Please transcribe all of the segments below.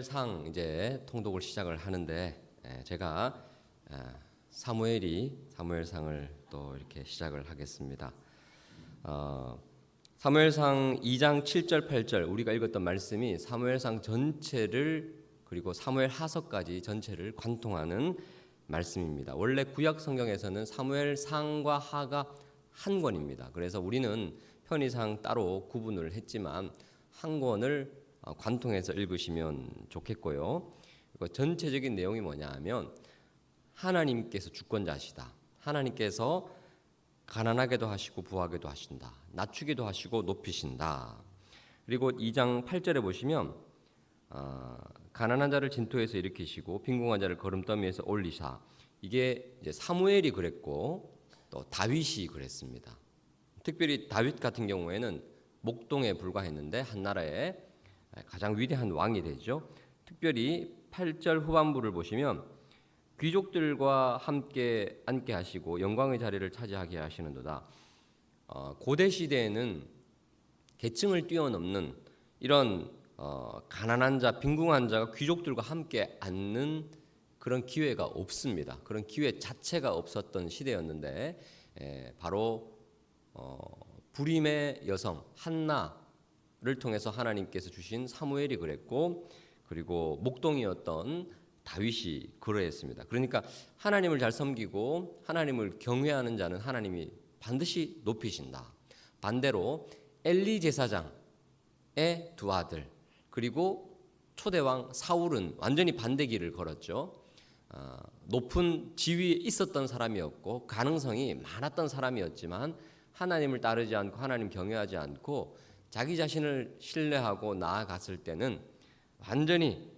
사무엘상 이제 통독을 시작을 하는데 제가 사무엘상을 또 이렇게 시작을 하겠습니다. 사무엘상 2장 7절 8절 우리가 읽었던 말씀이 사무엘상 전체를 그리고 사무엘 하서까지 전체를 관통하는 말씀입니다. 원래 구약 성경에서는 사무엘상과 하가 한 권입니다. 그래서 우리는 편의상 따로 구분을 했지만 한 권을 관통해서 읽으시면 좋겠고요. 전체적인 내용이 뭐냐 하면 하나님께서 주권자시다. 하나님께서 가난하게도 하시고 부하게도 하신다. 낮추기도 하시고 높이신다. 그리고 2장 8절에 보시면 가난한 자를 진토에서 일으키시고 빈궁한 자를 거름더미에서 올리사. 이게 이제 사무엘이 그랬고 또 다윗이 그랬습니다. 특별히 다윗 같은 경우에는 목동에 불과했는데 한 나라의 가장 위대한 왕이 되죠. 특별히 8절 후반부를 보시면 귀족들과 함께 앉게 하시고 영광의 자리를 차지하게 하시는도다. 고대 시대에는 계층을 뛰어넘는 이런 가난한 자, 빈궁한 자가 귀족들과 함께 앉는 그런 기회가 없습니다. 그런 기회 자체가 없었던 시대였는데 바로 불임의 여성 한나를 통해서 하나님께서 주신 사무엘이 그랬고, 그리고 목동이었던 다윗이 그러했습니다. 그러니까 하나님을 잘 섬기고 하나님을 경외하는 자는 하나님이 반드시 높이신다. 반대로 엘리 제사장의 두 아들 그리고 초대왕 사울은 완전히 반대 길을 걸었죠. 높은 지위에 있었던 사람이었고 가능성이 많았던 사람이었지만 하나님을 따르지 않고 하나님 경외하지 않고 자기 자신을 신뢰하고 나아갔을 때는 완전히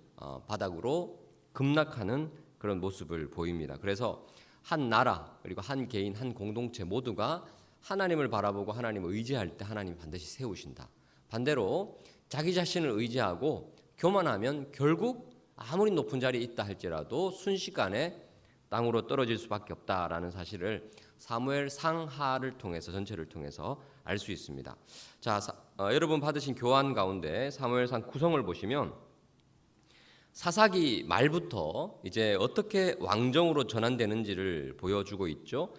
바닥으로 급락하는 그런 모습을 보입니다. 그래서 한 나라 그리고 한 개인 한 공동체 모두가 하나님을 바라보고 하나님을 의지할 때 하나님이 반드시 세우신다. 반대로 자기 자신을 의지하고 교만하면 결국 아무리 높은 자리에 있다 할지라도 순식간에 땅으로 떨어질 수밖에 없다라는 사실을 사무엘 상하를 통해서 전체를 통해서 알 수 있습니다. 자, 여러분 받으신 교환 가운데 사무엘상 구성을 보시면 사사기 말부터 이제 어떻게 왕정으로 전환되는지를 보여주고 있죠.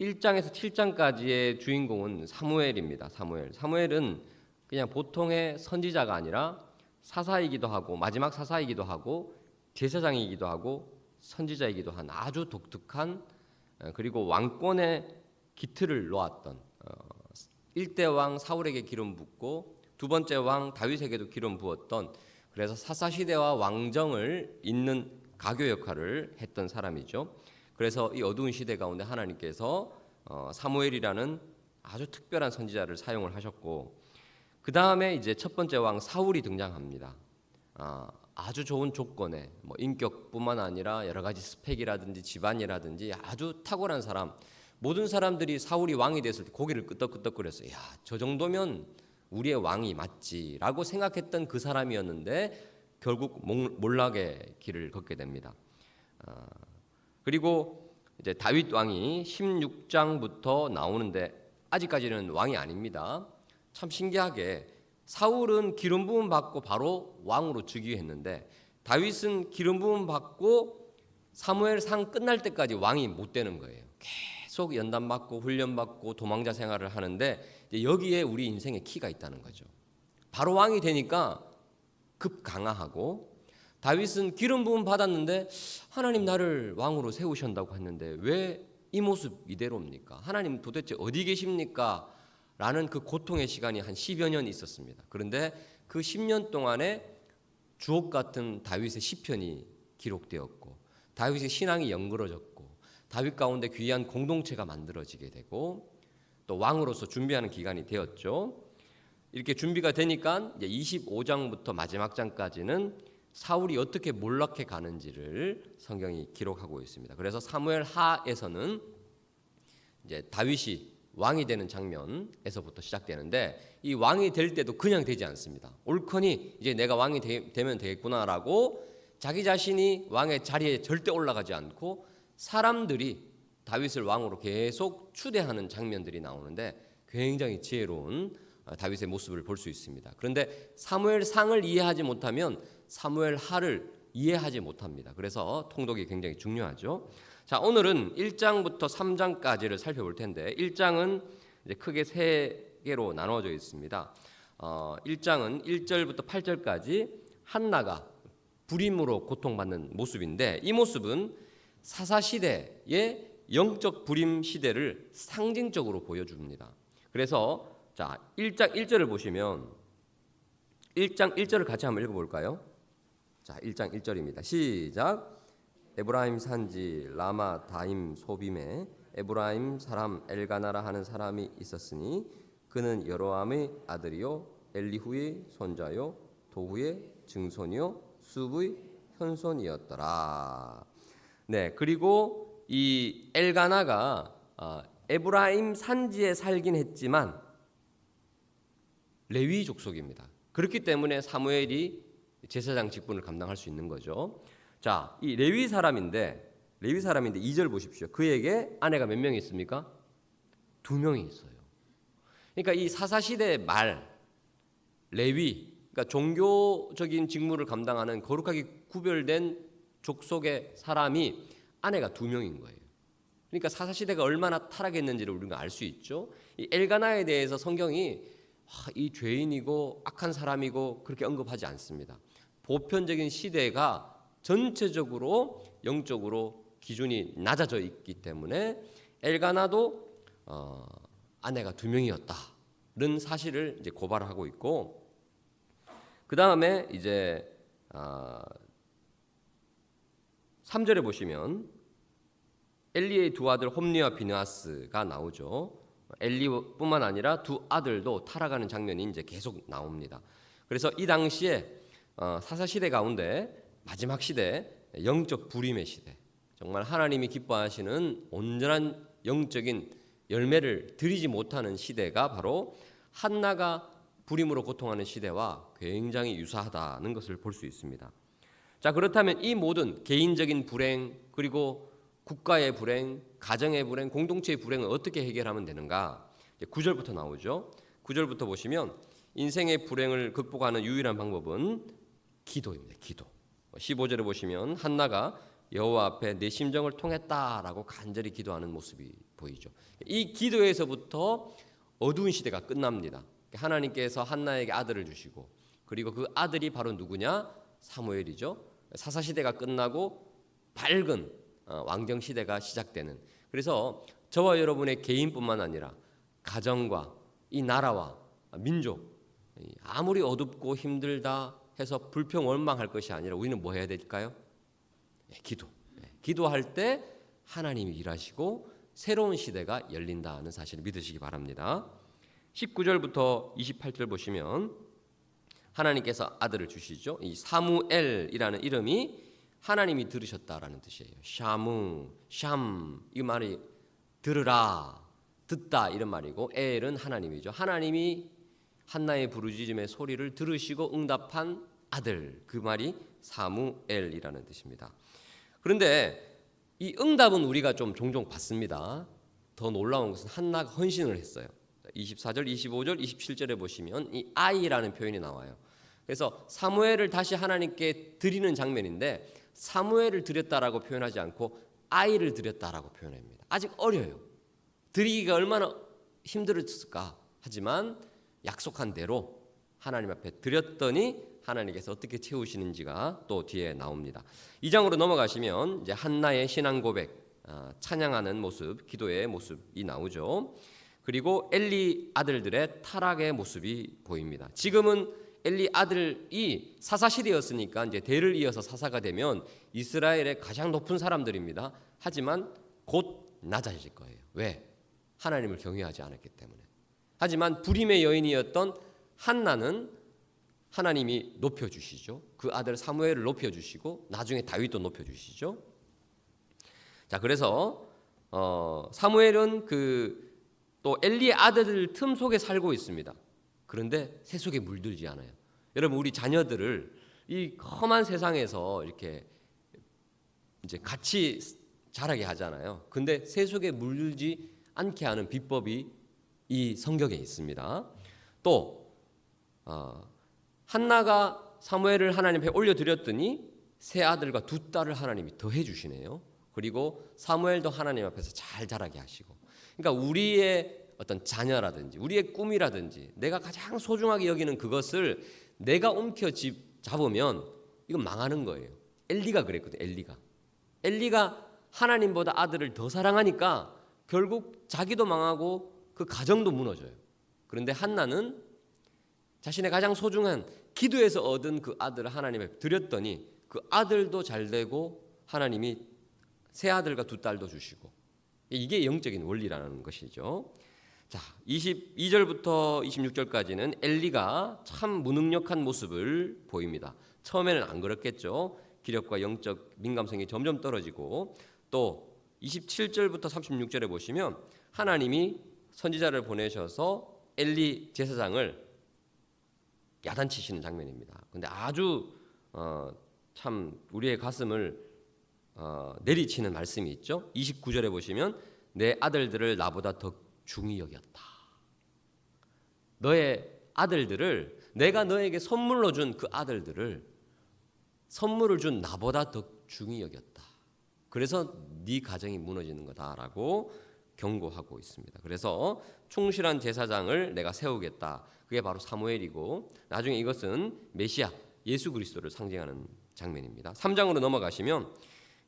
1장에서 7장까지의 주인공은 사무엘입니다. 사무엘은 그냥 보통의 선지자가 아니라 사사이기도 하고 마지막 사사이기도 하고 제사장이기도 하고 선지자이기도 한 아주 독특한 그리고 왕권의 기틀을 놓았던 1대 왕 사울에게 기름 붓고 두 번째 왕 다윗에게도 기름 부었던, 그래서 사사시대와 왕정을 잇는 가교 역할을 했던 사람이죠. 그래서 이 어두운 시대 가운데 하나님께서 사무엘이라는 아주 특별한 선지자를 사용을 하셨고, 그 다음에 이제 첫 번째 왕 사울이 등장합니다. 아주 좋은 조건에 인격뿐만 아니라 여러 가지 스펙이라든지 집안이라든지 아주 탁월한 사람, 모든 사람들이 사울이 왕이 됐을 때 고개를 끄덕끄덕거렸어요. 야, 저 정도면 우리의 왕이 맞지라고 생각했던 그 사람이었는데 결국 몰락의 길을 걷게 됩니다. 그리고 이제 다윗 왕이 16장부터 나오는데 아직까지는 왕이 아닙니다. 참 신기하게 사울은 기름 부음 받고 바로 왕으로 즉위했는데 다윗은 기름 부음 받고 사무엘상 끝날 때까지 왕이 못 되는 거예요. 계속 연단 받고 훈련 받고 도망자 생활을 하는데 여기에 우리 인생의 키가 있다는 거죠. 바로 왕이 되니까 급 강화하고, 다윗은 기름 부음 받았는데 하나님 나를 왕으로 세우신다고 했는데 왜 이 모습 이대로입니까? 하나님 도대체 어디 계십니까? 라는 그 고통의 시간이 한 10여 년 있었습니다. 그런데 그 10년 동안에 주옥 같은 다윗의 시편이 기록되었고 다윗의 신앙이 연그러졌고 다윗 가운데 귀한 공동체가 만들어지게 되고 또 왕으로서 준비하는 기간이 되었죠. 이렇게 준비가 되니까 이제 25장부터 마지막 장까지는 사울이 어떻게 몰락해 가는지를 성경이 기록하고 있습니다. 그래서 사무엘 하에서는 이제 다윗이 왕이 되는 장면에서부터 시작되는데 이 왕이 될 때도 그냥 되지 않습니다. 옳거니 이제 내가 왕이 되면 되겠구나라고 자기 자신이 왕의 자리에 절대 올라가지 않고 사람들이 다윗을 왕으로 계속 추대하는 장면들이 나오는데 굉장히 지혜로운 다윗의 모습을 볼 수 있습니다. 그런데 사무엘상을 이해하지 못하면 사무엘 하를 이해하지 못합니다. 그래서 통독이 굉장히 중요하죠. 자, 오늘은 1장부터 3장까지를 살펴볼 텐데 1장은 이제 크게 세 개로 나눠져 있습니다. 1장은 1절부터 8절까지 한나가 불임으로 고통받는 모습인데 이 모습은 사사시대의 영적 불임 시대를 상징적으로 보여줍니다. 그래서 자 1장 1절을 보시면 1장 1절을 같이 한번 읽어볼까요? 자 1장 1절입니다. 시작. 에브라임 산지 라마 다임 소빔에 에브라임 사람 엘가나라 하는 사람이 있었으니 그는 여로함의 아들이요 엘리후의 손자요 도후의 증손이요 숲의 현손이었더라. 네, 그리고 이 엘가나가 에브라임 산지에 살긴 했지만 레위 족속입니다. 그렇기 때문에 사무엘이 제사장 직분을 감당할 수 있는 거죠. 자, 이 레위 사람인데 2절 보십시오. 그에게 아내가 몇 명이 있습니까? 2명이 있어요. 그러니까 이 사사시대 말 레위, 그러니까 종교적인 직무를 감당하는 거룩하게 구별된 족속의 사람이 아내가 2명인 거예요. 그러니까 사사시대가 얼마나 타락했는지를 우리가 알 수 있죠. 이 엘가나에 대해서 성경이 이 죄인이고 악한 사람이고 그렇게 언급하지 않습니다. 보편적인 시대가 전체적으로 영적으로 기준이 낮아져 있기 때문에 엘가나도 아내가 2명이었다는 사실을 이제 고발하고 있고, 그 다음에 이제 3절에 보시면 엘리의 2아들 홈리와 비느하스가 나오죠. 엘리뿐만 아니라 2아들도 타락하는 장면이 이제 계속 나옵니다. 그래서 이 당시에 사사 시대 가운데 마지막 시대, 영적 불임의 시대, 정말 하나님이 기뻐하시는 온전한 영적인 열매를 드리지 못하는 시대가 바로 한나가 불임으로 고통하는 시대와 굉장히 유사하다는 것을 볼 수 있습니다. 자, 그렇다면 이 모든 개인적인 불행, 그리고 국가의 불행, 가정의 불행, 공동체의 불행을 어떻게 해결하면 되는가? 9절부터 나오죠. 9절부터 보시면 인생의 불행을 극복하는 유일한 방법은 기도입니다. 기도. 15절에 보시면 한나가 여호와 앞에 내 심정을 통했다라고 간절히 기도하는 모습이 보이죠. 이 기도에서부터 어두운 시대가 끝납니다. 하나님께서 한나에게 아들을 주시고, 그리고 그 아들이 바로 누구냐? 사무엘이죠. 사사시대가 끝나고 밝은 왕정 시대가 시작되는, 그래서 저와 여러분의 개인뿐만 아니라 가정과 이 나라와 민족, 아무리 어둡고 힘들다 해서 불평원망할 것이 아니라 우리는 뭐 해야 될까요? 기도. 기도할 때 하나님이 일하시고 새로운 시대가 열린다는 사실을 믿으시기 바랍니다. 19절부터 28절 보시면 하나님께서 아들을 주시죠. 이 사무엘이라는 이름이 하나님이 들으셨다라는 뜻이에요. 샤무, 샴, 이 말이 들으라, 듣다 이런 말이고, 엘은 하나님이죠. 하나님이 한나의 부르짖음의 소리를 들으시고 응답한 아들, 그 말이 사무엘이라는 뜻입니다. 그런데 이 응답은 우리가 좀 종종 받습니다. 더 놀라운 것은 한나가 헌신을 했어요. 24절, 25절, 27절에 보시면 이 아이라는 표현이 나와요. 그래서 사무엘을 다시 하나님께 드리는 장면인데 사무엘을 드렸다라고 표현하지 않고 아이를 드렸다라고 표현합니다. 아직 어려요. 드리기가 얼마나 힘들었을까 하지만 약속한 대로 하나님 앞에 드렸더니 하나님께서 어떻게 채우시는지가 또 뒤에 나옵니다. 2장으로 넘어가시면 이제 한나의 신앙 고백, 찬양하는 모습, 기도의 모습이 나오죠. 그리고 엘리 아들들의 타락의 모습이 보입니다. 지금은 엘리 아들이 사사시대였으니까 이제 대를 이어서 사사가 되면 이스라엘의 가장 높은 사람들입니다. 하지만 곧 낮아질 거예요. 왜? 하나님을 경외하지 않았기 때문에. 하지만 불임의 여인이었던 한나는 하나님이 높여주시죠. 그 아들 사무엘을 높여주시고 나중에 다윗도 높여주시죠. 자, 그래서 사무엘은 또 엘리의 아들들 틈 속에 살고 있습니다. 그런데 새 속에 물들지 않아요. 여러분, 우리 자녀들을 이 험한 세상에서 이렇게 이제 같이 자라게 하잖아요. 근데 새 속에 물들지 않게 하는 비법이 이 성경에 있습니다. 또 한나가 사무엘을 하나님 앞에 올려드렸더니 세 아들과 두 딸을 하나님이 더해 주시네요. 그리고 사무엘도 하나님 앞에서 잘 자라게 하시고, 그러니까 우리의 어떤 자녀라든지 우리의 꿈이라든지 내가 가장 소중하게 여기는 그것을 내가 잡으면 이건 망하는 거예요. 엘리가 그랬거든요. 엘리가 하나님보다 아들을 더 사랑하니까 결국 자기도 망하고 그 가정도 무너져요. 그런데 한나는 자신의 가장 소중한 기도에서 얻은 그 아들을 하나님에 드렸더니 그 아들도 잘 되고 하나님이 세 아들과 두 딸도 주시고, 이게 영적인 원리라는 것이죠. 자, 22절부터 26절까지는 엘리가 참 무능력한 모습을 보입니다. 처음에는 안 그렇겠죠. 기력과 영적 민감성이 점점 떨어지고, 또 27절부터 36절에 보시면 하나님이 선지자를 보내셔서 엘리 제사장을 야단치시는 장면입니다. 근데 아주 참 우리의 가슴을 내리치는 말씀이 있죠. 29절에 보시면 내 아들들을 나보다 더 중히 여겼다. 너의 아들들을, 내가 너에게 선물로 준 그 아들들을 선물을 준 나보다 더 중히 여겼다. 그래서 네 가정이 무너지는 거다라고 경고하고 있습니다. 그래서 충실한 제사장을 내가 세우겠다. 그게 바로 사무엘이고, 나중에 이것은 메시아 예수 그리스도를 상징하는 장면입니다. 3장으로 넘어가시면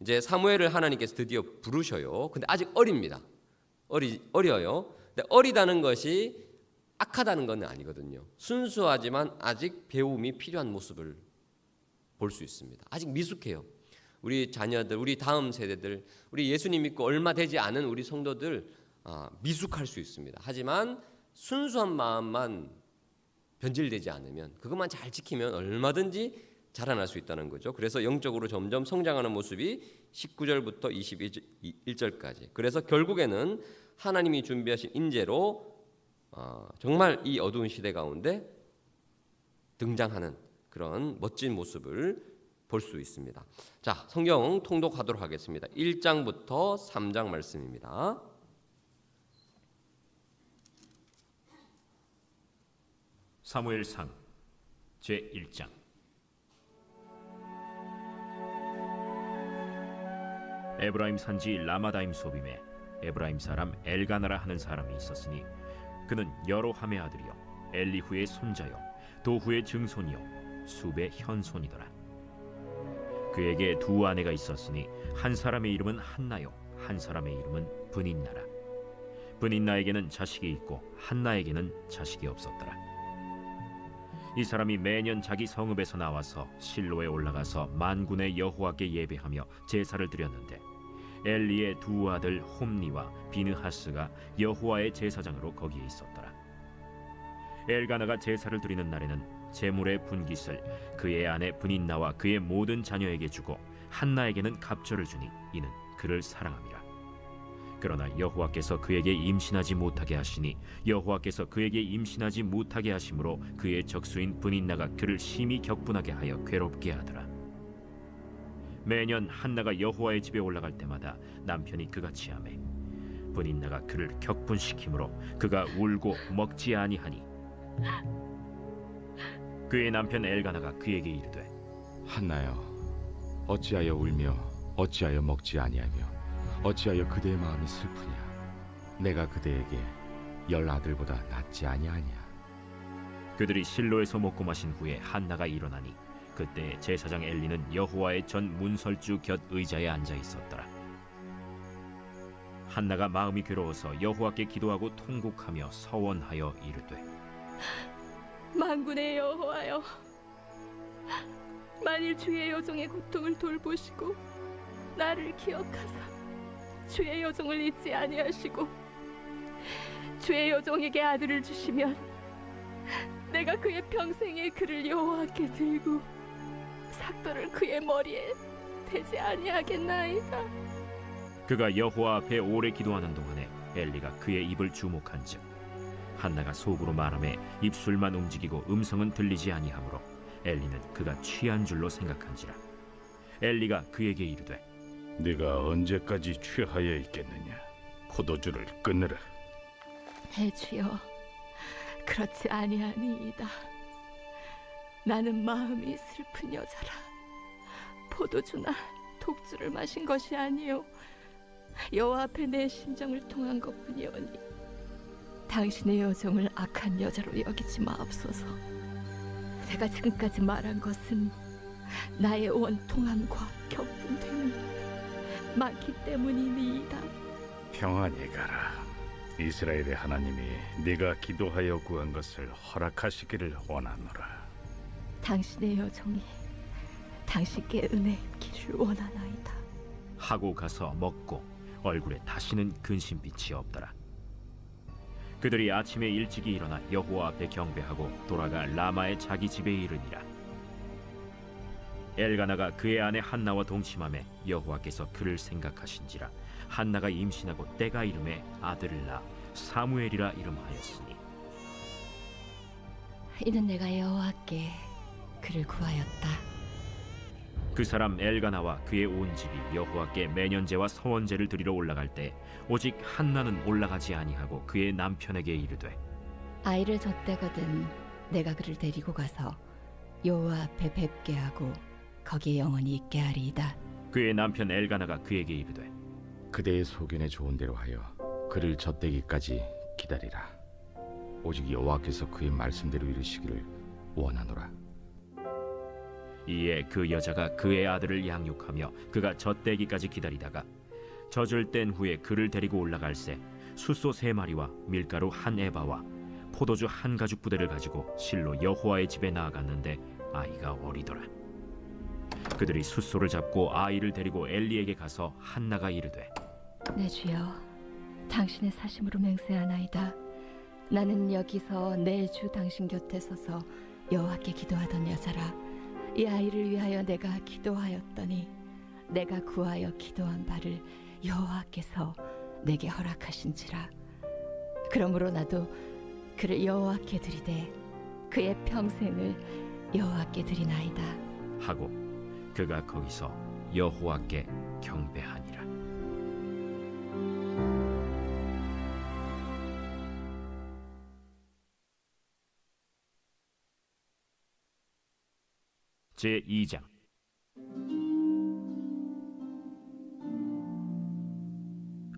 이제 사무엘을 하나님께서 드디어 부르셔요. 근데 아직 어립니다. 어려요. 근데 어리다는 것이 악하다는 건 아니거든요. 순수하지만 아직 배움이 필요한 모습을 볼 수 있습니다. 아직 미숙해요. 우리 자녀들, 우리 다음 세대들, 우리 예수님 믿고 얼마 되지 않은 우리 성도들 미숙할 수 있습니다. 하지만 순수한 마음만 변질되지 않으면, 그것만 잘 지키면 얼마든지 자라날 수 있다는 거죠. 그래서 영적으로 점점 성장하는 모습이 19절부터 21절까지. 그래서 결국에는 하나님이 준비하신 인재로 정말 이 어두운 시대 가운데 등장하는 그런 멋진 모습을 볼 수 있습니다. 자, 성경 통독하도록 하겠습니다. 1장부터 3장 말씀입니다. 사무엘상 제1장. 에브라임 산지 라마다임 소빔에 에브라임 사람 엘가나라 하는 사람이 있었으니 그는 여로함의 아들이요 엘리후의 손자요 도후의 증손이요 숲의 현손이더라. 그에게 두 아내가 있었으니 한 사람의 이름은 한나요 한 사람의 이름은 브닌나라. 브닌나에게는 자식이 있고 한나에게는 자식이 없었더라. 이 사람이 매년 자기 성읍에서 나와서 실로에 올라가서 만군의 여호와께 예배하며 제사를 드렸는데 엘리의 두 아들 홈니와 비느하스가 여호와의 제사장으로 거기에 있었더라. 엘가나가 제사를 드리는 날에는 제물의 분깃을 그의 아내 브닌나와 그의 모든 자녀에게 주고 한나에게는 갑절을 주니 이는 그를 사랑함이라. 그러나 여호와께서 그에게 임신하지 못하게 하시니 여호와께서 그에게 임신하지 못하게 하심으로 그의 적수인 브닌나가 그를 심히 격분하게 하여 괴롭게 하더라. 매년 한나가 여호와의 집에 올라갈 때마다 남편이 그같이 하매 브닌나가 그를 격분시키므로 그가 울고 먹지 아니하니 그의 남편 엘가나가 그에게 이르되 한나여, 어찌하여 울며 어찌하여 먹지 아니하며 어찌하여 그대의 마음이 슬프냐? 내가 그대에게 10 아들보다 낫지 아니하냐? 그들이 실로에서 먹고 마신 후에 한나가 일어나니 그때 제사장 엘리는 여호와의 전 문설주 곁 의자에 앉아 있었더라. 한나가 마음이 괴로워서 여호와께 기도하고 통곡하며 서원하여 이르되 만군의 여호와여, 만일 주의 여종의 고통을 돌보시고 나를 기억하사 주의 여종을 잊지 아니하시고 주의 여종에게 아들을 주시면 내가 그의 평생에 그를 여호와께 들고 삭도를 그의 머리에 대지 아니하겠나이다. 그가 여호와 앞에 오래 기도하는 동안에 엘리가 그의 입을 주목한즉 한나가 속으로 말하며 입술만 움직이고 음성은 들리지 아니하므로 엘리는 그가 취한 줄로 생각한지라. 엘리가 그에게 이르되 네가 언제까지 취하여 있겠느냐? 포도주를 끊으라. 내 주여, 그렇지 아니하니이다. 나는 마음이 슬픈 여자라. 포도주나 독주를 마신 것이 아니요 여호와 앞에 내 심정을 통한 것뿐이오니 당신의 여정을 악한 여자로 여기지 마옵소서. 내가 지금까지 말한 것은 나의 원통함과 격분됨이 많기 때문이니이다. 평안히 가라. 이스라엘의 하나님이 네가 기도하여 구한 것을 허락하시기를 원하노라. 당신의 여정이 당신께 은혜 입기를 원하나이다. 하고 가서 먹고 얼굴에 다시는 근심빛이 없더라. 그들이 아침에 일찍이 일어나 여호와 앞에 경배하고 돌아가 라마의 자기 집에 이르니라. 엘가나가 그의 아내 한나와 동침함에 여호와께서 그를 생각하신지라. 한나가 임신하고 때가 이름에 아들을 낳아 사무엘이라 이름하였으니 이는 내가 여호와께 그를 구하였다. 그 사람 엘가나와 그의 온 집이 여호와께 매년제와 서원제를 드리러 올라갈 때 오직 한나는 올라가지 아니하고 그의 남편에게 이르되 아이를 젖대거든 내가 그를 데리고 가서 여호와 앞에 뵙게 하고 거기에 영원히 있게 하리이다. 그의 남편 엘가나가 그에게 이르되 그대의 소견에 좋은 대로 하여 그를 젖대기까지 기다리라. 오직 여호와께서 그의 말씀대로 이루시기를 원하노라. 이에 그 여자가 그의 아들을 양육하며 그가 젖대기까지 기다리다가 젖을 뗀 후에 그를 데리고 올라갈새 숫소 3마리와 밀가루 1에바와 포도주 1가죽 부대를 가지고 실로 여호와의 집에 나아갔는데 아이가 어리더라. 그들이 숫소를 잡고 아이를 데리고 엘리에게 가서 한나가 이르되 내 주여 당신의 사심으로 맹세하나이다. 나는 여기서 내 주 당신 곁에 서서 여호와께 기도하던 여자라. 이 아이를 위하여 내가 기도하였더니 내가 구하여 기도한 바를 여호와께서 내게 허락하신지라. 그러므로 나도 그를 여호와께 드리되 그의 평생을 여호와께 드리나이다. 하고 그가 거기서 여호와께 경배하니라. 제2장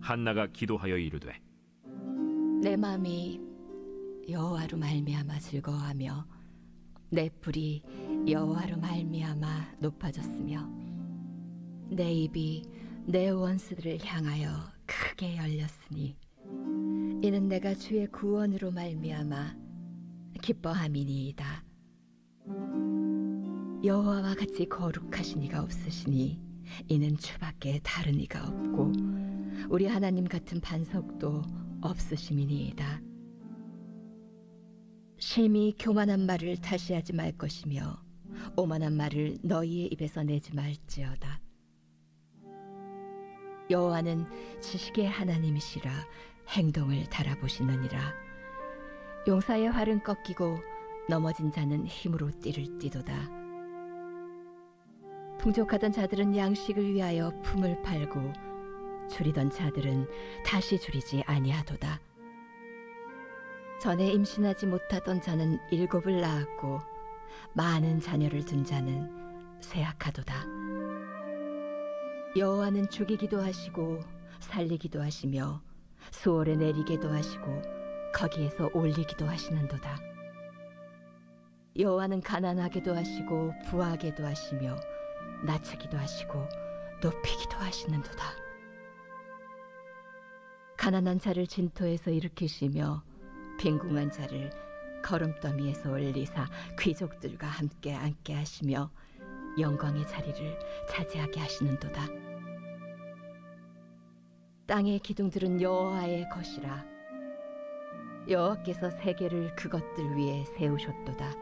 한나가 기도하여 이르되 내 마음이 여호와로 말미암아 즐거워하며 내 뿔이 여호와로 말미암아 높아졌으며 내 입이 내 원수들을 향하여 크게 열렸으니 이는 내가 주의 구원으로 말미암아 기뻐함이니이다. 여호와와 같이 거룩하신 이가 없으시니 이는 주밖에 다른 이가 없고 우리 하나님 같은 반석도 없으심이니이다. 심히 교만한 말을 다시 하지 말 것이며 오만한 말을 너희의 입에서 내지 말지어다. 여호와는 지식의 하나님이시라 행동을 달아보시느니라. 용사의 활은 꺾이고 넘어진 자는 힘으로 띠를 띠도다. 풍족하던 자들은 양식을 위하여 품을 팔고 줄이던 자들은 다시 줄이지 아니하도다. 전에 임신하지 못하던 자는 7을 낳았고 많은 자녀를 둔 자는 쇠약하도다. 여호와는 죽이기도 하시고 살리기도 하시며 수월에 내리게도 하시고 거기에서 올리기도 하시는도다. 여호와는 가난하게도 하시고 부하게도 하시며 낮추기도 하시고 높이기도 하시는도다. 가난한 자를 진토에서 일으키시며 빈궁한 자를 거름더미에서 올리사 귀족들과 함께 앉게 하시며 영광의 자리를 차지하게 하시는도다. 땅의 기둥들은 여호와의 것이라. 여호와께서 세계를 그것들 위에 세우셨도다.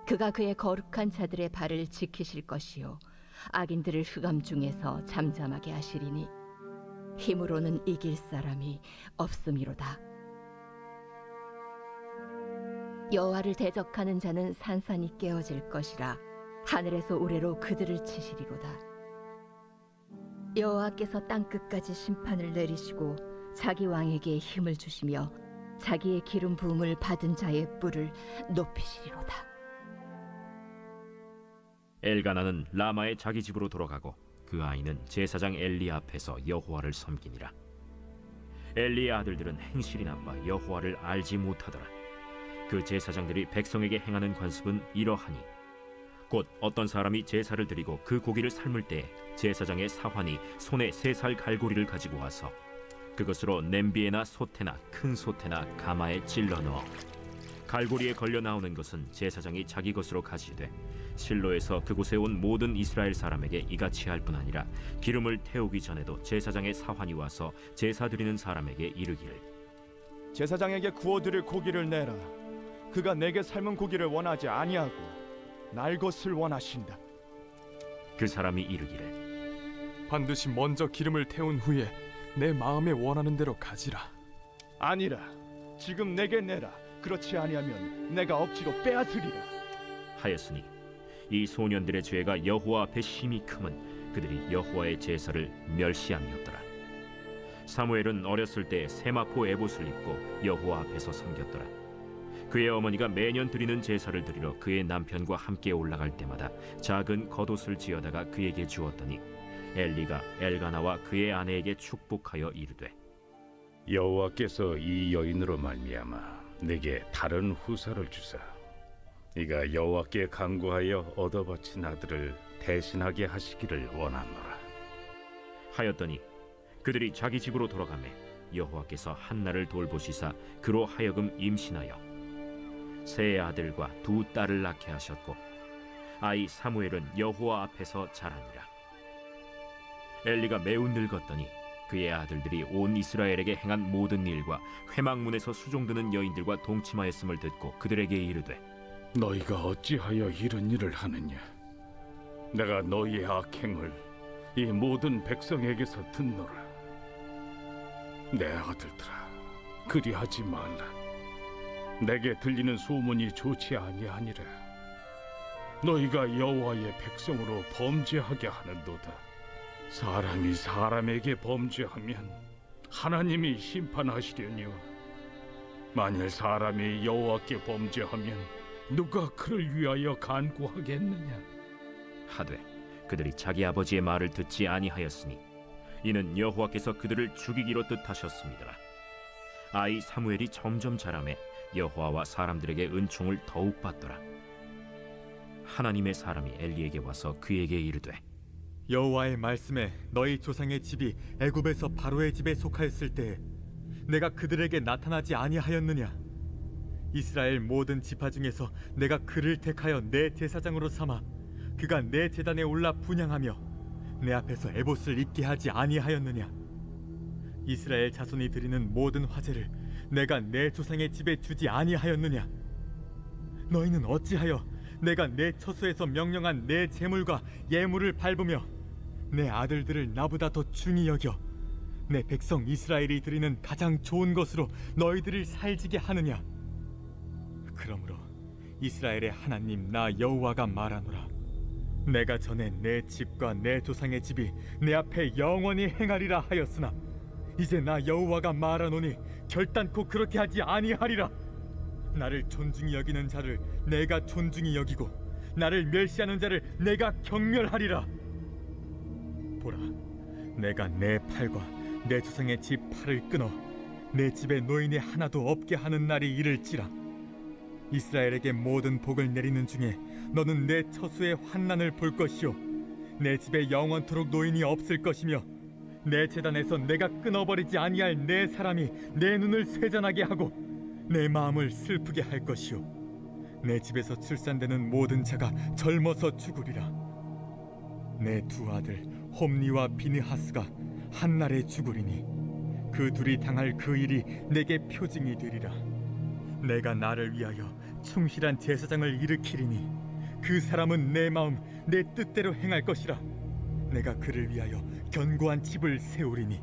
그가 그의 거룩한 자들의 발을 지키실 것이요 악인들을 흑암 중에서 잠잠하게 하시리니 힘으로는 이길 사람이 없음이로다. 여호와를 대적하는 자는 산산이 깨어질 것이라. 하늘에서 우레로 그들을 치시리로다. 여호와께서 땅끝까지 심판을 내리시고 자기 왕에게 힘을 주시며 자기의 기름 부음을 받은 자의 뿔을 높이시리로다. 엘가나는 라마의 자기 집으로 돌아가고 그 아이는 제사장 엘리 앞에서 여호와를 섬기니라. 엘리의 아들들은 행실이 나빠 여호와를 알지 못하더라. 그 제사장들이 백성에게 행하는 관습은 이러하니 곧 어떤 사람이 제사를 드리고 그 고기를 삶을 때 제사장의 사환이 손에 3살 갈고리를 가지고 와서 그것으로 냄비에나 솥에나 큰 솥에나 가마에 찔러 넣어 갈고리에 걸려 나오는 것은 제사장이 자기 것으로 가지되 실로에서 그곳에 온 모든 이스라엘 사람에게 이같이 할 뿐 아니라 기름을 태우기 전에도 제사장의 사환이 와서 제사 드리는 사람에게 이르기를 제사장에게 구워드릴 고기를 내라. 그가 내게 삶은 고기를 원하지 아니하고 날 것을 원하신다. 그 사람이 이르기를 반드시 먼저 기름을 태운 후에 내 마음에 원하는 대로 가지라. 아니라 지금 내게 내라. 그렇지 아니하면 내가 억지로 빼앗으리라. 하였으니 이 소년들의 죄가 여호와 앞에 심히 크면 그들이 여호와의 제사를 멸시함이었더라. 사무엘은 어렸을 때 세마포 에봇을 입고 여호와 앞에서 섬겼더라. 그의 어머니가 매년 드리는 제사를 드리러 그의 남편과 함께 올라갈 때마다 작은 겉옷을 지어다가 그에게 주었더니 엘리가 엘가나와 그의 아내에게 축복하여 이르되 여호와께서 이 여인으로 말미암아 내게 다른 후사를 주사 네가 여호와께 간구하여 얻어바친 아들을 대신하게 하시기를 원하노라. 하였더니 그들이 자기 집으로 돌아가매 여호와께서 한나를 돌보시사 그로 하여금 임신하여 세 아들과 2 딸을 낳게 하셨고 아이 사무엘은 여호와 앞에서 자라니라. 엘리가 매우 늙었더니 그의 아들들이 온 이스라엘에게 행한 모든 일과 회막문에서 수종드는 여인들과 동침하였음을 듣고 그들에게 이르되 너희가 어찌하여 이런 일을 하느냐? 내가 너희의 악행을 이 모든 백성에게서 듣노라. 내 아들들아, 그리하지 말라. 내게 들리는 소문이 좋지 아니하니라. 너희가 여호와의 백성으로 범죄하게 하는도다. 사람이 사람에게 범죄하면 하나님이 심판하시려니와 만일 사람이 여호와께 범죄하면 누가 그를 위하여 간구하겠느냐? 하되 그들이 자기 아버지의 말을 듣지 아니하였으니 이는 여호와께서 그들을 죽이기로 뜻하셨습니다. 아이 사무엘이 점점 자라매 여호와와 사람들에게 은총을 더욱 받더라. 하나님의 사람이 엘리에게 와서 그에게 이르되 여호와의 말씀에 너희 조상의 집이 애굽에서 바로의 집에 속하였을 때에 내가 그들에게 나타나지 아니하였느냐? 이스라엘 모든 지파 중에서 내가 그를 택하여 내 제사장으로 삼아 그가 내 제단에 올라 분향하며 내 앞에서 에봇을 입게 하지 아니하였느냐? 이스라엘 자손이 드리는 모든 화제를 내가 내 조상의 집에 주지 아니하였느냐? 너희는 어찌하여 내가 내 처소에서 명령한 내 제물과 예물을 밟으며 내 아들들을 나보다 더 중히 여겨 내 백성 이스라엘이 드리는 가장 좋은 것으로 너희들을 살지게 하느냐? 그러므로 이스라엘의 하나님 나 여호와가 말하노라. 내가 전에 내 집과 내 조상의 집이 내 앞에 영원히 행하리라 하였으나 이제 나 여호와가 말하노니 결단코 그렇게 하지 아니하리라. 나를 존중히 여기는 자를 내가 존중히 여기고 나를 멸시하는 자를 내가 경멸하리라. 보라, 내가 내 팔과 내 조상의 집 팔을 끊어 내 집에 노인이 하나도 없게 하는 날이 이를지라. 이스라엘에게 모든 복을 내리는 중에 너는 내 처소의 환난을 볼 것이요 내 집에 영원토록 노인이 없을 것이며 내 제단에서 내가 끊어버리지 아니할 내 사람이 내 눈을 쇠잔하게 하고 내 마음을 슬프게 할 것이요 내 집에서 출산되는 모든 자가 젊어서 죽으리라. 내 2 아들 홈니와 비느하스가 한날에 죽으리니 그 둘이 당할 그 일이 내게 표징이 되리라. 내가 나를 위하여 충실한 제사장을 일으키리니 그 사람은 내 마음 내 뜻대로 행할 것이라. 내가 그를 위하여 견고한 집을 세우리니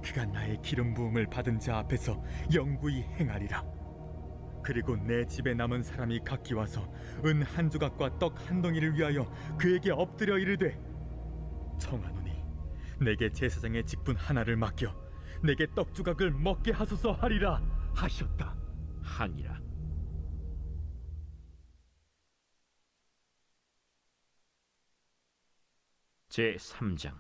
그가 나의 기름 부음을 받은 자 앞에서 영구히 행하리라. 그리고 내 집에 남은 사람이 각기 와서 은 1 조각과 떡 1 덩이를 위하여 그에게 엎드려 이르되 청하노니 내게 제사장의 직분 하나를 맡겨 내게 떡 조각을 먹게 하소서 하리라 하셨다. 하니라. 제 3장.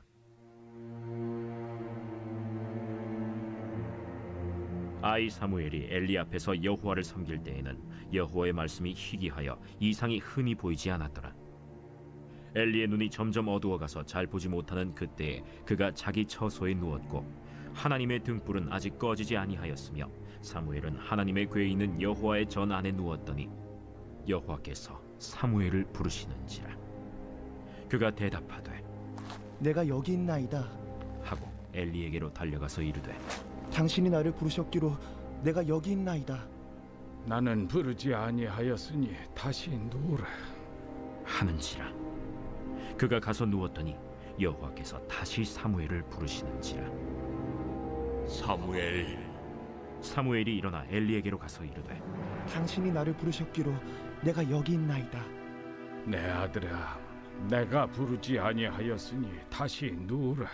아이 사무엘이 엘리 앞에서 여호와를 섬길 때에는 여호와의 말씀이 희귀하여 이상이 흔히 보이지 않았더라. 엘리의 눈이 점점 어두워가서 잘 보지 못하는 그때에 그가 자기 처소에 누웠고 하나님의 등불은 아직 꺼지지 아니하였으며 사무엘은 하나님의 궤에 있는 여호와의 전 안에 누웠더니 여호와께서 사무엘을 부르시는지라. 그가 대답하되 내가 여기 있나이다. 하고 엘리에게로 달려가서 이르되 당신이 나를 부르셨기로 내가 여기 있나이다. 나는 부르지 아니하였으니 다시 누우라. 하는지라. 그가 가서 누웠더니 여호와께서 다시 사무엘을 부르시는지라. 사무엘이 일어나 엘리에게로 가서 이르되 당신이 나를 부르셨기로 내가 여기 있나이다. 내 아들아, 내가 부르지 아니하였으니 다시 누우라.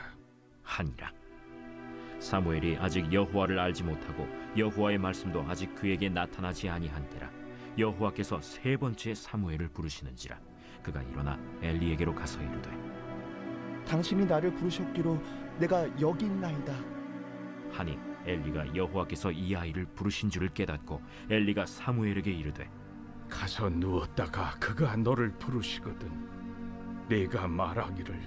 하니라. 사무엘이 아직 여호와를 알지 못하고 여호와의 말씀도 아직 그에게 나타나지 아니한 때라 여호와께서 세 번째 사무엘을 부르시는지라. 그가 일어나 엘리에게로 가서 이르되 당신이 나를 부르셨기로 내가 여기 있나이다. 하니 엘리가 여호와께서 이 아이를 부르신 줄을 깨닫고 엘리가 사무엘에게 이르되 가서 누웠다가 그가 너를 부르시거든 네가 말하기를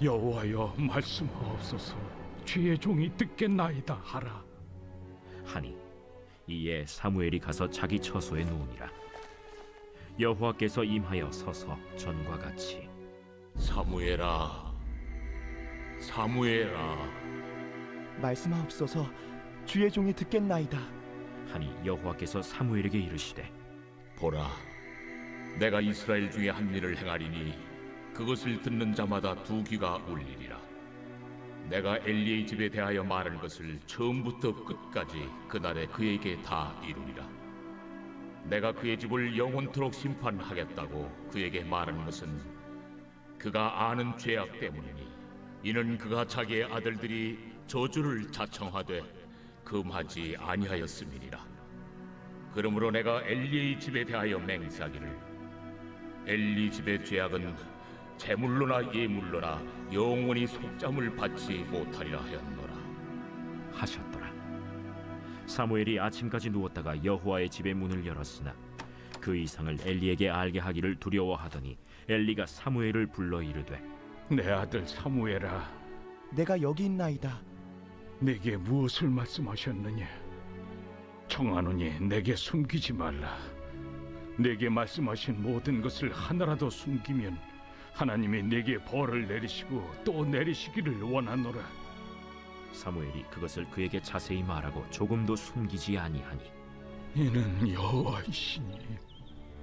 여호와여 말씀하옵소서 주의 종이 듣겠나이다 하라. 하니 이에 사무엘이 가서 자기 처소에 누우니라. 여호와께서 임하여 서서 전과 같이 사무엘아, 사무엘아. 말씀하옵소서 주의 종이 듣겠나이다. 하니 여호와께서 사무엘에게 이르시되 보라, 내가 이스라엘 중에 한 일을 행하리니 그것을 듣는 자마다 두 귀가 울리리라. 내가 엘리의 집에 대하여 말한 것을 처음부터 끝까지 그날에 그에게 다 이루리라. 내가 그의 집을 영원토록 심판하겠다고 그에게 말한 것은 그가 아는 죄악 때문이니 이는 그가 자기의 아들들이 저주를 자청하되 금하지 아니하였음이니라. 그러므로 내가 엘리의 집에 대하여 맹세하기를 엘리 집의 죄악은 제물로나 예물로나 영원히 속잠을 받지 못하리라 하였노라. 하셨더라. 사무엘이 아침까지 누웠다가 여호와의 집의 문을 열었으나 그 이상을 엘리에게 알게 하기를 두려워하더니 엘리가 사무엘을 불러 이르되 내 아들 사무엘아, 내가 여기 있나이다. 내게 무엇을 말씀하셨느냐? 청하노니 내게 숨기지 말라. 내게 말씀하신 모든 것을 하나라도 숨기면 하나님이 내게 벌을 내리시고 또 내리시기를 원하노라. 사무엘이 그것을 그에게 자세히 말하고 조금도 숨기지 아니하니 이는 여호와이시니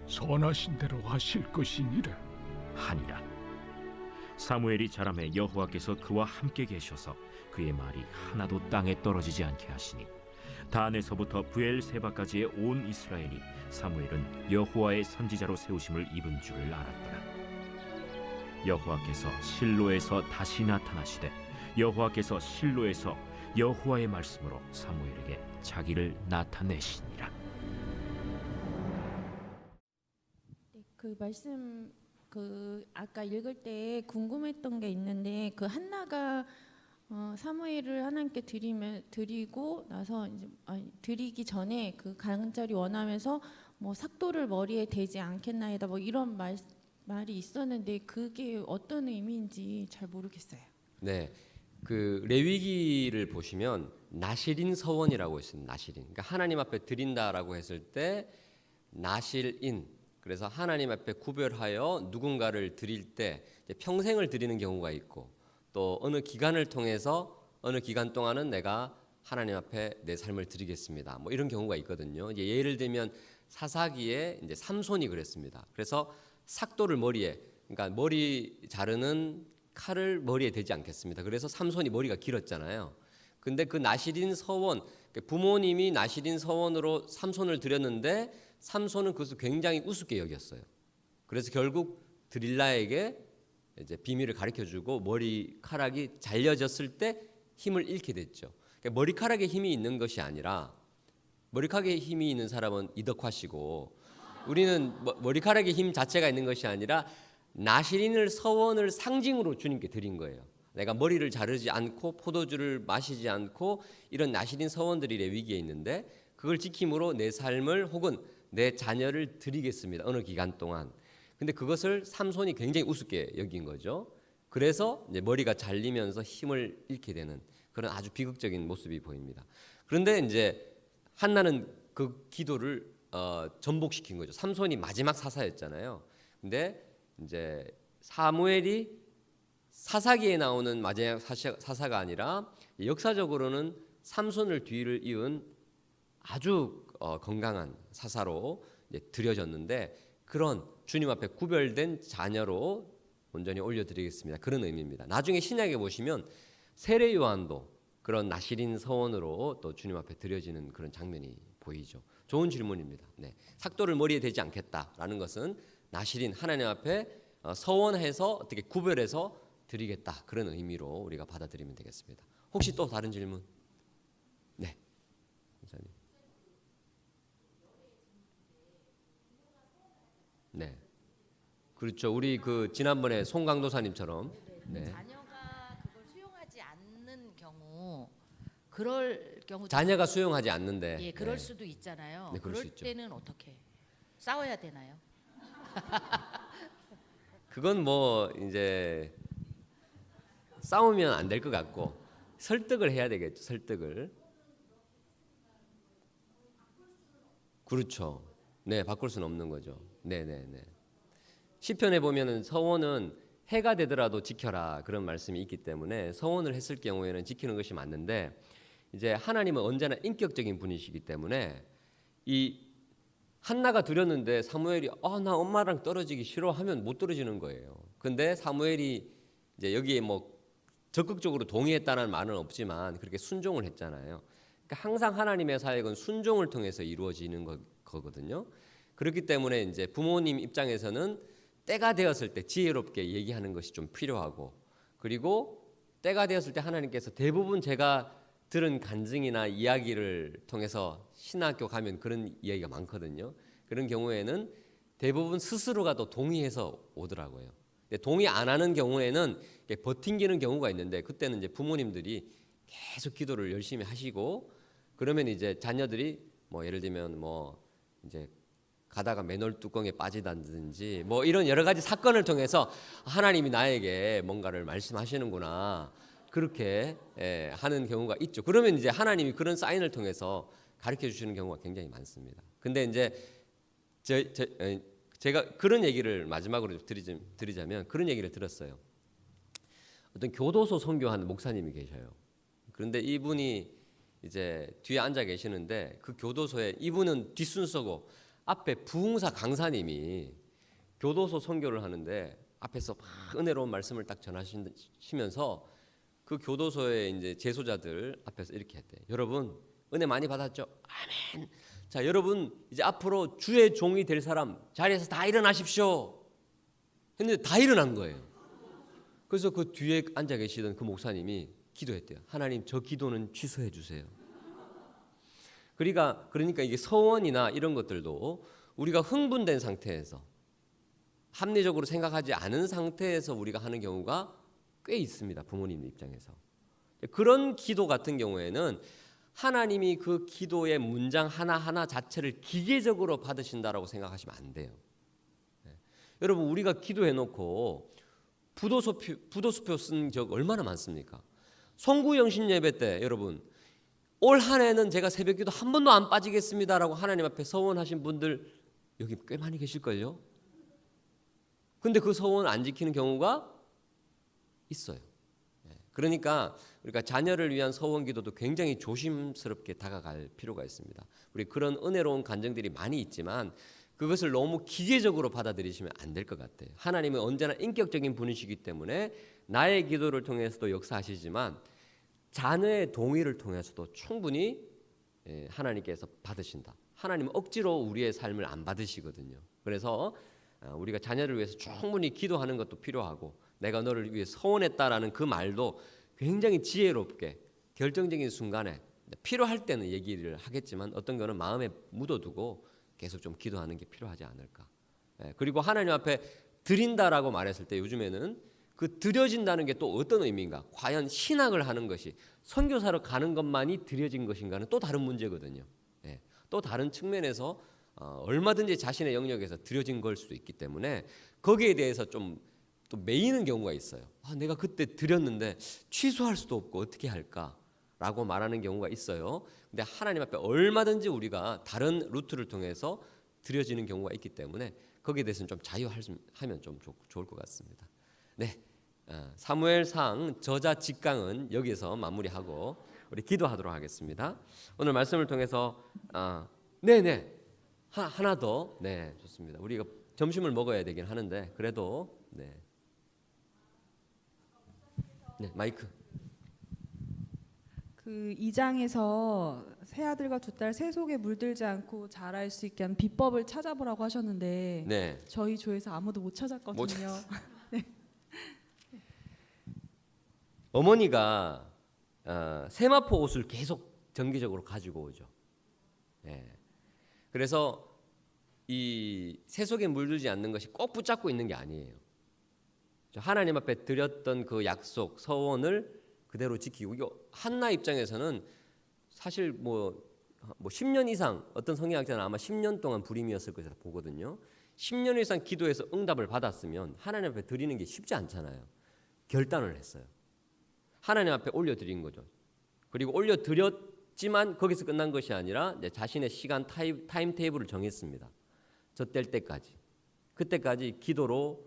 선하신 대로 하실 것이니라. 하니라. 사무엘이 자라매 여호와께서 그와 함께 계셔서 그의 말이 하나도 땅에 떨어지지 않게 하시니 단에서부터 브엘세바까지의 온 이스라엘이 사무엘은 여호와의 선지자로 세우심을 입은 줄을 알았더라. 여호와께서 실로에서 다시 나타나시되 여호와께서 실로에서 여호와의 말씀으로 사무엘에게 자기를 나타내시니라. 네, 그 말씀 아까 읽을 때 궁금했던 게 있는데 그 한나가 사무엘을 하나님께 드리고 나서 이제 드리기 전에 그 간절히 원하면서 뭐 삭도를 머리에 대지 않겠나이다 뭐 이런 말이 있었는데 그게 어떤 의미인지 잘 모르겠어요. 네, 그 레위기를 보시면 나실인 서원이라고 있습니다. 나실인. 그러니까 하나님 앞에 드린다라고 했을 때 나실인. 그래서 하나님 앞에 구별하여 누군가를 드릴 때 평생을 드리는 경우가 있고 또 어느 기간을 통해서 어느 기간 동안은 내가 하나님 앞에 내 삶을 드리겠습니다. 뭐 이런 경우가 있거든요. 이제 예를 들면 사사기에 이제 삼손이 그랬습니다. 그래서 삭도를 머리에, 그러니까 머리 자르는 칼을 머리에 대지 않겠습니다. 그래서 삼손이 머리가 길었잖아요. 근데 그 나실인 서원, 부모님이 나실인 서원으로 삼손을 드렸는데 삼손은 그것을 굉장히 우습게 여겼어요. 그래서 결국 드릴라에게 이제 비밀을 가르쳐주고 머리카락이 잘려졌을 때 힘을 잃게 됐죠. 그러니까 머리카락에 힘이 있는 것이 아니라 머리카락에 힘이 있는 사람은 이덕화시고 우리는 머리카락에 힘 자체가 있는 것이 아니라 나시린을 서원을 상징으로 주님께 드린 거예요. 내가 머리를 자르지 않고 포도주를 마시지 않고 이런 나시린 서원들이 위기에 있는데 그걸 지킴으로 내 삶을 혹은 내 자녀를 드리겠습니다. 어느 기간 동안. 근데 그것을 삼손이 굉장히 우습게 여긴 거죠. 그래서 이제 머리가 잘리면서 힘을 잃게 되는 그런 아주 비극적인 모습이 보입니다. 그런데 이제 한나는 그 기도를 전복시킨 거죠. 삼손이 마지막 사사였잖아요. 근데 이제 사무엘이 사사기에 나오는 마지막 사사가 아니라 역사적으로는 삼손을 뒤를 이은 아주 건강한 사사로 이제 드려졌는데 그런 주님 앞에 구별된 자녀로 온전히 올려드리겠습니다. 그런 의미입니다. 나중에 신약에 보시면 세례 요한도 그런 나시린 서원으로 또 주님 앞에 드려지는 그런 장면이 보이죠. 좋은 질문입니다. 네. 삭도를 머리에 대지 않겠다라는 것은 나시린 하나님 앞에 서원해서 어떻게 구별해서 드리겠다 그런 의미로 우리가 받아들이면 되겠습니다. 혹시 또 다른 질문? 네, 목사님. 네, 그렇죠. 우리 그 지난번에 송강도사님처럼 네. 자녀가 그걸 수용하지 않는 경우, 그럴 경우 자녀가 수용하지 않는데 예, 그럴 네. 수도 있잖아요. 네, 그럴 수 그럴 있죠. 때는 어떻게 싸워야 되나요? 그건 뭐 이제 싸우면 안 될 것 같고 설득을 해야 되겠죠. 설득을. 그렇죠. 네, 바꿀 수는 없는 거죠. 네, 네, 네. 시편에 보면은 서원은 해가 되더라도 지켜라 그런 말씀이 있기 때문에 서원을 했을 경우에는 지키는 것이 맞는데 이제 하나님은 언제나 인격적인 분이시기 때문에 이 한나가 드렸는데 사무엘이 나 엄마랑 떨어지기 싫어하면 못 떨어지는 거예요. 근데 사무엘이 이제 여기에 뭐 적극적으로 동의했다는 말은 없지만 그렇게 순종을 했잖아요. 그러니까 항상 하나님의 사역은 순종을 통해서 이루어지는 거거든요. 그렇기 때문에 이제 부모님 입장에서는 때가 되었을 때 지혜롭게 얘기하는 것이 좀 필요하고 그리고 때가 되었을 때 하나님께서 대부분 제가 들은 간증이나 이야기를 통해서 신학교 가면 그런 이야기가 많거든요. 그런 경우에는 대부분 스스로가 또 동의해서 오더라고요. 근데 동의 안 하는 경우에는 버팅기는 경우가 있는데 그때는 이제 부모님들이 계속 기도를 열심히 하시고 그러면 이제 자녀들이 뭐 예를 들면 뭐 이제 가다가 맨홀 뚜껑에 빠지다든지 뭐 이런 여러 가지 사건을 통해서 하나님이 나에게 뭔가를 말씀하시는구나 그렇게 하는 경우가 있죠. 그러면 이제 하나님이 그런 사인을 통해서 가르쳐 주시는 경우가 굉장히 많습니다. 근데 이제 제가 그런 얘기를 마지막으로 드리자면 그런 얘기를 들었어요. 어떤 교도소 선교하는 목사님이 계셔요. 그런데 이분이 이제 뒤에 앉아 계시는데 그 교도소에 이분은 뒷순서고 앞에 부흥사 강사님이 교도소 선교를 하는데 앞에서 막 은혜로운 말씀을 딱 전하시면서 그 교도소의 이제 제소자들 앞에서 이렇게 했대요. 여러분 은혜 많이 받았죠? 아멘. 자, 여러분 이제 앞으로 주의 종이 될 사람 자리에서 다 일어나십시오. 했는데 다 일어난 거예요. 그래서 그 뒤에 앉아 계시던 그 목사님이 기도했대요. 하나님 저 기도는 취소해 주세요. 그러니까 이게 서원이나 이런 것들도 우리가 흥분된 상태에서 합리적으로 생각하지 않은 상태에서 우리가 하는 경우가 꽤 있습니다. 부모님 입장에서. 그런 기도 같은 경우에는 하나님이 그 기도의 문장 하나하나 자체를 기계적으로 받으신다라고 생각하시면 안 돼요. 여러분 우리가 기도해놓고 부도수표 쓴 적 얼마나 많습니까? 송구영신 예배 때 여러분 올 한 해는 제가 새벽기도 한 번도 안 빠지겠습니다라고 하나님 앞에 서원하신 분들 여기 꽤 많이 계실걸요? 근데 그 서원 안 지키는 경우가 있어요. 그러니까 우리가 자녀를 위한 서원 기도도 굉장히 조심스럽게 다가갈 필요가 있습니다. 우리 그런 은혜로운 간증들이 많이 있지만 그것을 너무 기계적으로 받아들이시면 안 될 것 같아요. 하나님은 언제나 인격적인 분이시기 때문에 나의 기도를 통해서도 역사하시지만 자녀의 동의를 통해서도 충분히 하나님께서 받으신다. 하나님은 억지로 우리의 삶을 안 받으시거든요. 그래서 우리가 자녀를 위해서 충분히 기도하는 것도 필요하고 내가 너를 위해 서원했다라는 그 말도 굉장히 지혜롭게 결정적인 순간에 필요할 때는 얘기를 하겠지만 어떤 거는 마음에 묻어두고 계속 좀 기도하는 게 필요하지 않을까. 그리고 하나님 앞에 드린다라고 말했을 때 요즘에는 그 드려진다는 게 또 어떤 의미인가? 과연 신학을 하는 것이 선교사로 가는 것만이 드려진 것인가는 또 다른 문제거든요. 예, 또 다른 측면에서 얼마든지 자신의 영역에서 드려진 걸 수도 있기 때문에 거기에 대해서 좀 또 매이는 경우가 있어요. 내가 그때 드렸는데 취소할 수도 없고 어떻게 할까라고 말하는 경우가 있어요. 근데 하나님 앞에 얼마든지 우리가 다른 루트를 통해서 드려지는 경우가 있기 때문에 거기에 대해서는 좀 자유하면 좀 좋을 것 같습니다. 네, 사무엘상 저자 직강은 여기서 마무리하고 우리 기도하도록 하겠습니다. 오늘 말씀을 통해서 네네 하나 더 네 좋습니다. 우리가 점심을 먹어야 되긴 하는데 그래도 네 마이크. 그 2장에서 새 아들과 두 딸 새 속에 물들지 않고 자랄 수 있게 하는 비법을 찾아보라고 하셨는데 네. 저희 조에서 아무도 못 찾았거든요. 어머니가 세마포 옷을 계속 정기적으로 가지고 오죠. 네. 그래서 이 새 속에 물들지 않는 것이 꼭 붙잡고 있는 게 아니에요. 하나님 앞에 드렸던 그 약속, 서원을 그대로 지키고 이거 한나 입장에서는 사실 뭐 10년 이상 어떤 성경학자는 아마 10년 동안 불임이었을 것이라 보거든요. 10년 이상 기도해서 응답을 받았으면 하나님 앞에 드리는 게 쉽지 않잖아요. 결단을 했어요. 하나님 앞에 올려드린 거죠. 그리고 올려드렸지만 거기서 끝난 것이 아니라 이제 자신의 시간 타임 테이블을 정했습니다. 저 뗄 때까지. 그때까지 기도로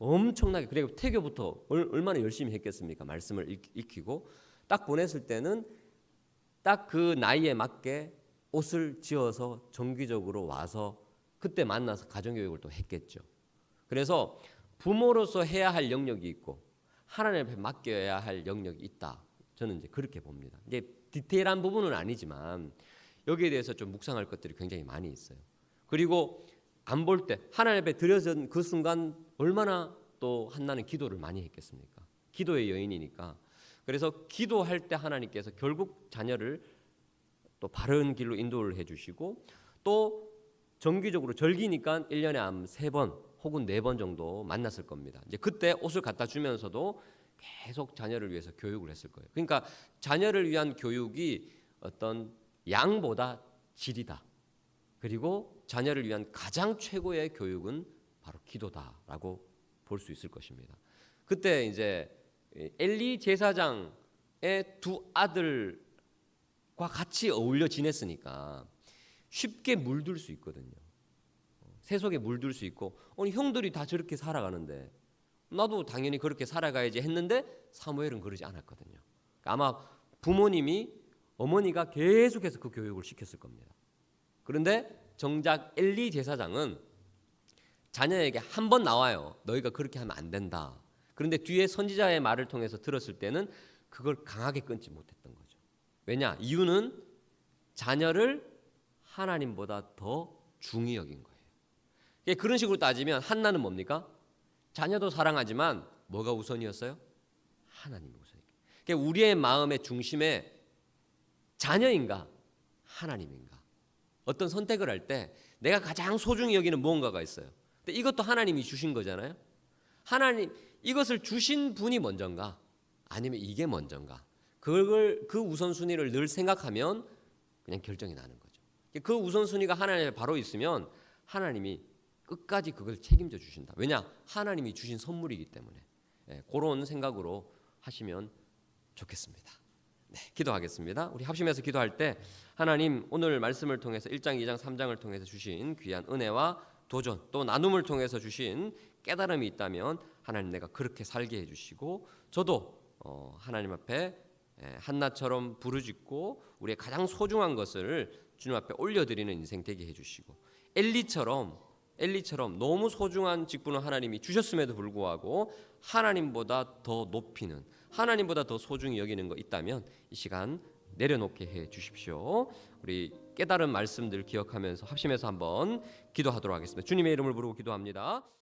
엄청나게 그리고 태교부터 얼마나 열심히 했겠습니까? 말씀을 익히고 딱 보냈을 때는 딱 그 나이에 맞게 옷을 지어서 정기적으로 와서 그때 만나서 가정교육을 또 했겠죠. 그래서 부모로서 해야 할 영역이 있고 하나님 앞에 맡겨야 할 영역이 있다. 저는 이제 그렇게 봅니다. 이게 디테일한 부분은 아니지만 여기에 대해서 좀 묵상할 것들이 굉장히 많이 있어요. 그리고 안 볼 때 하나님 앞에 드려진 그 순간 얼마나 또 한나는 기도를 많이 했겠습니까? 기도의 여인이니까. 그래서 기도할 때 하나님께서 결국 자녀를 또 바른 길로 인도를 해주시고 또 정기적으로 절기니까 1년에 한 3번 혹은 4번 정도 만났을 겁니다. 이제 그때 옷을 갖다 주면서도 계속 자녀를 위해서 교육을 했을 거예요. 그러니까 자녀를 위한 교육이 어떤 양보다 질이다. 그리고 자녀를 위한 가장 최고의 교육은 바로 기도다라고 볼 수 있을 것입니다. 그때 이제 엘리 제사장의 2 아들과 같이 어울려 지냈으니까 쉽게 물들 수 있거든요. 새 속에 물들 수 있고 아니 형들이 다 저렇게 살아가는데 나도 당연히 그렇게 살아가야지 했는데 사무엘은 그러지 않았거든요. 아마 부모님이 어머니가 계속해서 그 교육을 시켰을 겁니다. 그런데 정작 엘리 제사장은 자녀에게 한 번 나와요. 너희가 그렇게 하면 안 된다. 그런데 뒤에 선지자의 말을 통해서 들었을 때는 그걸 강하게 끊지 못했던 거죠. 왜냐? 이유는 자녀를 하나님보다 더 중히 여긴 거예요. 그런 식으로 따지면 한나는 뭡니까? 자녀도 사랑하지만 뭐가 우선이었어요? 하나님이 우선이에요. 그러니까 우리의 마음의 중심에 자녀인가 하나님인가 어떤 선택을 할 때 내가 가장 소중히 여기는 무언가가 있어요. 근데 이것도 하나님이 주신 거잖아요. 하나님 이것을 주신 분이 먼저인가 아니면 이게 먼저인가 그 우선순위를 늘 생각하면 그냥 결정이 나는 거죠. 그 우선순위가 하나님에 바로 있으면 하나님이 끝까지 그걸 책임져 주신다. 왜냐? 하나님이 주신 선물이기 때문에. 그런 생각으로 하시면 좋겠습니다. 네, 기도하겠습니다. 우리 합심해서 기도할 때 하나님 오늘 말씀을 통해서 1장, 2장, 3장을 통해서 주신 귀한 은혜와 도전 또 나눔을 통해서 주신 깨달음이 있다면 하나님 내가 그렇게 살게 해주시고 저도 하나님 앞에 한나처럼 부르짖고 우리의 가장 소중한 것을 주님 앞에 올려드리는 인생 되게 해주시고 엘리처럼 너무 소중한 직분을 하나님이 주셨음에도 불구하고 하나님보다 더 높이는 하나님보다 더 소중히 여기는 거 있다면 이 시간 내려놓게 해 주십시오. 우리 깨달은 말씀들 기억하면서 합심해서 한번 기도하도록 하겠습니다. 주님의 이름을 부르고 기도합니다.